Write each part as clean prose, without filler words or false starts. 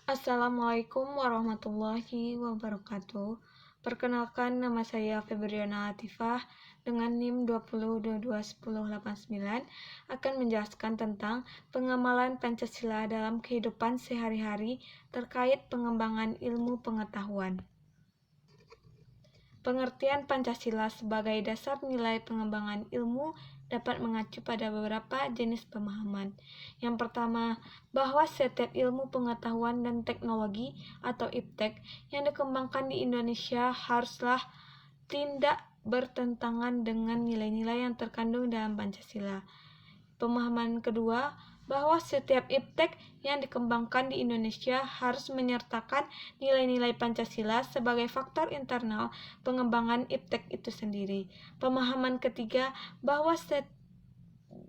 Assalamualaikum warahmatullahi wabarakatuh. Perkenalkan, nama saya Febriana Latifah dengan NIM 20221089 akan menjelaskan tentang pengamalan Pancasila dalam kehidupan sehari-hari terkait pengembangan ilmu pengetahuan. Pengertian Pancasila sebagai dasar nilai pengembangan ilmu dapat mengacu pada beberapa jenis pemahaman. Yang pertama, bahwa setiap ilmu pengetahuan dan teknologi atau IPTEK yang dikembangkan di Indonesia haruslah tidak bertentangan dengan nilai-nilai yang terkandung dalam Pancasila. Pemahaman kedua, bahwa setiap IPTEK yang dikembangkan di Indonesia harus menyertakan nilai-nilai Pancasila sebagai faktor internal pengembangan IPTEK itu sendiri. Pemahaman ketiga, bahwa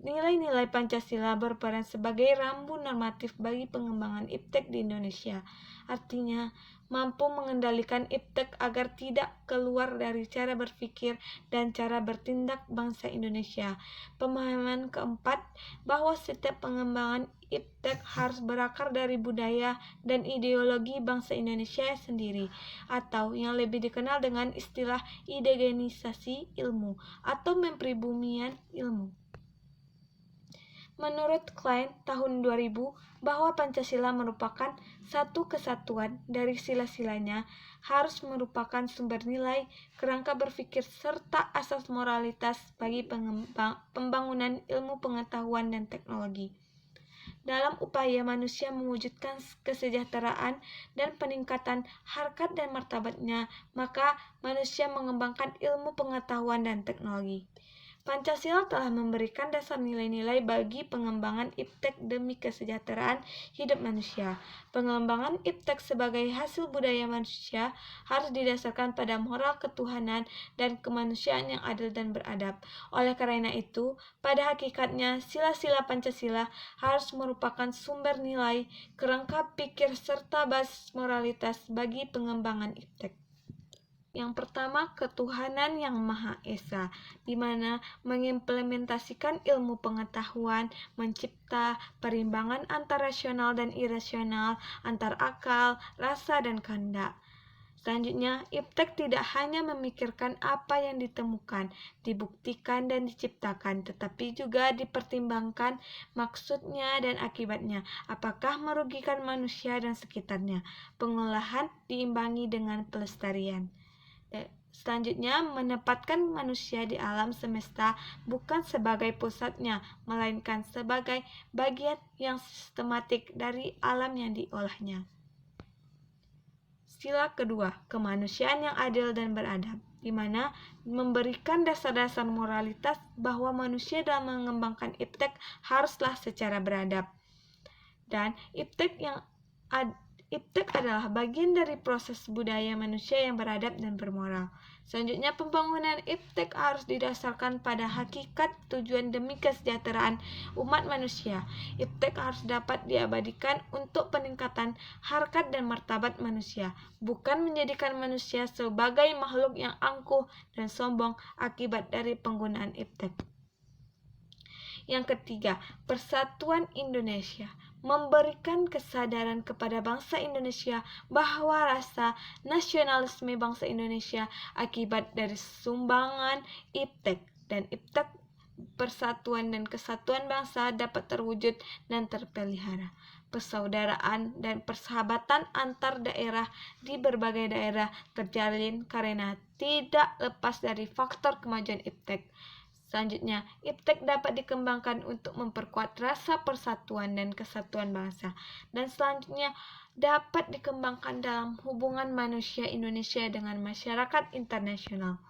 nilai-nilai Pancasila berperan sebagai rambu normatif bagi pengembangan IPTEK di Indonesia. Artinya, mampu mengendalikan IPTEK agar tidak keluar dari cara berpikir dan cara bertindak bangsa Indonesia. Pemahaman keempat, bahwa setiap pengembangan IPTEK harus berakar dari budaya dan ideologi bangsa Indonesia sendiri, atau yang lebih dikenal dengan istilah indigenisasi ilmu atau mempribumian ilmu. Menurut Klein tahun 2000, bahwa Pancasila merupakan satu kesatuan dari sila-silanya, harus merupakan sumber nilai, kerangka berpikir, serta asas moralitas bagi pembangunan ilmu pengetahuan dan teknologi. Dalam upaya manusia mewujudkan kesejahteraan dan peningkatan harkat dan martabatnya, maka manusia mengembangkan ilmu pengetahuan dan teknologi. Pancasila telah memberikan dasar nilai-nilai bagi pengembangan IPTEK demi kesejahteraan hidup manusia. Pengembangan IPTEK sebagai hasil budaya manusia harus didasarkan pada moral ketuhanan dan kemanusiaan yang adil dan beradab. Oleh karena itu, pada hakikatnya sila-sila Pancasila harus merupakan sumber nilai, kerangka pikir, serta basis moralitas bagi pengembangan IPTEK. Yang pertama, ketuhanan yang Maha Esa, di mana mengimplementasikan ilmu pengetahuan, mencipta perimbangan antar rasional dan irasional, antar akal, rasa, dan kehendak. Selanjutnya, IPTEK tidak hanya memikirkan apa yang ditemukan, dibuktikan, dan diciptakan, tetapi juga dipertimbangkan maksudnya dan akibatnya, apakah merugikan manusia dan sekitarnya. Pengolahan diimbangi dengan pelestarian. Selanjutnya, menempatkan manusia di alam semesta bukan sebagai pusatnya, melainkan sebagai bagian yang sistematik dari alam yang diolahnya. Sila kedua, kemanusiaan yang adil dan beradab, di mana memberikan dasar-dasar moralitas bahwa manusia dalam mengembangkan IPTEK haruslah secara beradab. Dan IPTEK adalah bagian dari proses budaya manusia yang beradab dan bermoral. Selanjutnya, pembangunan IPTEK harus didasarkan pada hakikat tujuan demi kesejahteraan umat manusia. IPTEK harus dapat diabadikan untuk peningkatan harkat dan martabat manusia, bukan menjadikan manusia sebagai makhluk yang angkuh dan sombong akibat dari penggunaan IPTEK. Yang ketiga, Persatuan Indonesia memberikan kesadaran kepada bangsa Indonesia bahwa rasa nasionalisme bangsa Indonesia akibat dari sumbangan IPTEK, dan IPTEK persatuan dan kesatuan bangsa dapat terwujud dan terpelihara. Persaudaraan dan persahabatan antar daerah di berbagai daerah terjalin karena tidak lepas dari faktor kemajuan IPTEK. Selanjutnya, IPTEK dapat dikembangkan untuk memperkuat rasa persatuan dan kesatuan bangsa. Dan selanjutnya, dapat dikembangkan dalam hubungan manusia Indonesia dengan masyarakat internasional.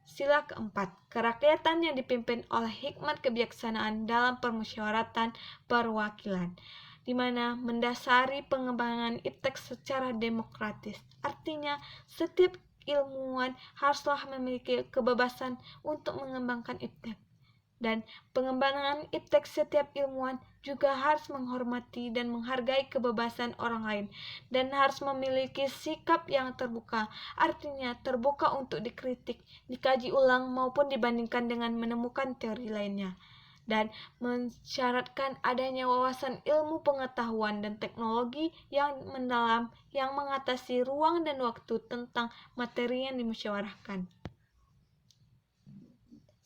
Sila keempat, kerakyatan yang dipimpin oleh hikmat kebijaksanaan dalam permusyawaratan perwakilan, di mana mendasari pengembangan IPTEK secara demokratis. Artinya, setiap ilmuwan haruslah memiliki kebebasan untuk mengembangkan IPTEK. Dan pengembangan IPTEK setiap ilmuwan juga harus menghormati dan menghargai kebebasan orang lain dan harus memiliki sikap yang terbuka, artinya terbuka untuk dikritik, dikaji ulang maupun dibandingkan dengan menemukan teori lainnya. dan mensyaratkan adanya wawasan ilmu pengetahuan dan teknologi yang mendalam yang mengatasi ruang dan waktu tentang materi yang dimusyawarahkan.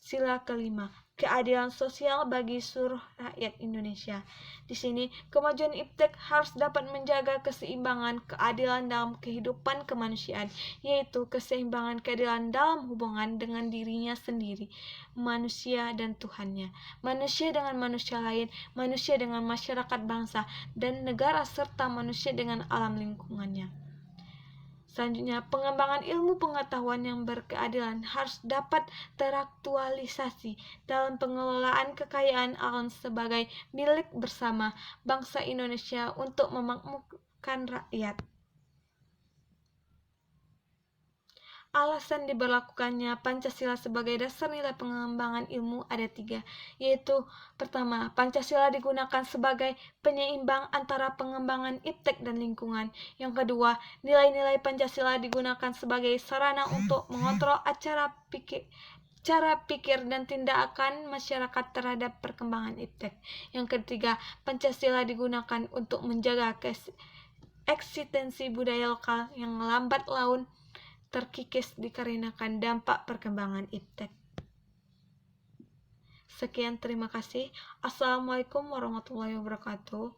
Sila kelima, keadilan sosial bagi seluruh rakyat Indonesia. Di sini, kemajuan iptek harus dapat menjaga keseimbangan keadilan dalam kehidupan kemanusiaan, yaitu keseimbangan keadilan dalam hubungan dengan dirinya sendiri, manusia dan Tuhannya, manusia dengan manusia lain, manusia dengan masyarakat bangsa dan negara, serta manusia dengan alam lingkungannya. Selanjutnya, pengembangan ilmu pengetahuan yang berkeadilan harus dapat teraktualisasi dalam pengelolaan kekayaan alam sebagai milik bersama bangsa Indonesia untuk memakmurkan rakyat. Alasan diberlakukannya Pancasila sebagai dasar nilai pengembangan ilmu ada 3, yaitu pertama, Pancasila digunakan sebagai penyeimbang antara pengembangan iptek dan lingkungan. Yang kedua, nilai-nilai Pancasila digunakan sebagai sarana untuk mengontrol cara pikir dan tindakan masyarakat terhadap perkembangan iptek. Yang ketiga, Pancasila digunakan untuk menjaga eksistensi budaya lokal yang lambat laun terkikis dikarenakan dampak perkembangan iptek. Sekian, terima kasih. Assalamualaikum warahmatullahi wabarakatuh.